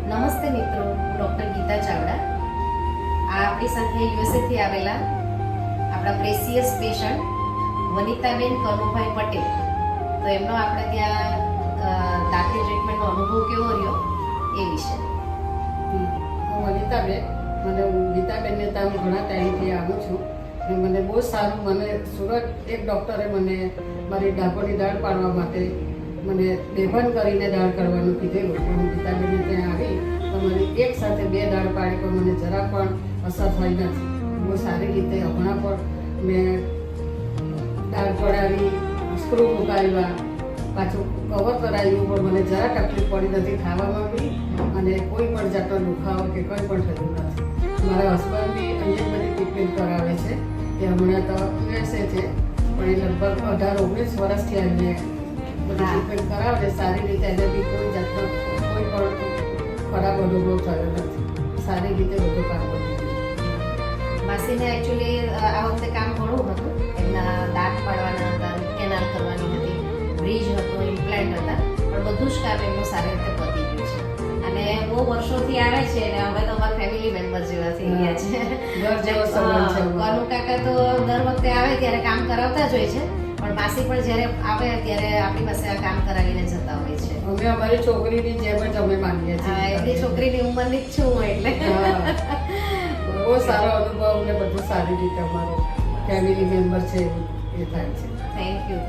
નમસ્તે મિત્રો, હું ડૉક્ટર ગીતા ચાવડા. આ આપણી સાથે યુએસએથી આવેલા આપણા પ્રેસિયસ પેશન્ટ વનિતાબેન કનુભાઈ પટેલ. તો એમનો આપણે ત્યાં દાંતની ટ્રીટમેન્ટનો અનુભવ કેવો રહ્યો એ વિશે. હું વનિતાબેન, હું ગીતાબેનને ત્યાં ઘણા ટાઈમથી આવું છું અને મને બહુ સારું, મને સુરત એક ડૉક્ટરે મને મારી ડાકોરની દાળ પાડવા માટે મને બેભાન કરીને દાળ કરવાનું કીધેલું. હું ગીતાબેનને ત્યાં આવી તો મારી એક સાથે 2 દાળ પાડી પણ મને જરા પણ અસર થઈ નથી. બહુ સારી રીતે હમણાં પણ મેં દાળ પડાવી, સ્ક્રૂ મુકાવ્યા, પાછું કવર કરાવ્યું પણ મને જરા તકલીફ પડી નથી ખાવામાં બી, અને કોઈ પણ જાતનો દુખાવો કે કંઈ પણ થયું નથી. મારા હસબન્ડ બી અહીંયા બધી ટ્રીટમેન્ટ કરાવે છે. તે હમણાં તો યુએસએ છે, પણ એ લગભગ 18-19 વર્ષથી આવીને બધી ટ્રીટમેન્ટ કરાવે સારી રીતે. એને બી કોઈ જાતનો કોઈ પણ ખરાબ અનુભવ થયો નથી. સારી રીતે બધું કામ કર્યું. માસીને એકચ્યુઅલી આ વખતે કામ ઘણું હતું. એમના દાંત પાડવાના હતા, કેનાલ કરવાની હતી, બ્રિજ હતો, ઇમ્પ્લાન્ટ હતા, પણ બધું જ કામ એમનું સારી રીતે પતી ગયું છે. અને બહુ વર્ષોથી આવે છે અને હવે તો અમારા ફેમિલી મેમ્બર જેવા થઈ ગયા છે. ઘર જેવો સંબંધ છે. કનુ કાકા તો દર વખતે આવે ત્યારે કામ કરાવતા જ હોય છે, પણ માસી પણ જ્યારે આવે ત્યારે આપણી પાસે આ કામ કરાવીને જતા હોય છે. અમે અમારી છોકરીની જેમ જ અમે માનીએ છીએ. એમની છોકરીની ઉંમરની જ છું હું, એટલે બહુ સારો અનુભવ ને બધું સારી રીતે અમારું ફેમિલી મેમ્બર છે એ થાય છે. Thank you.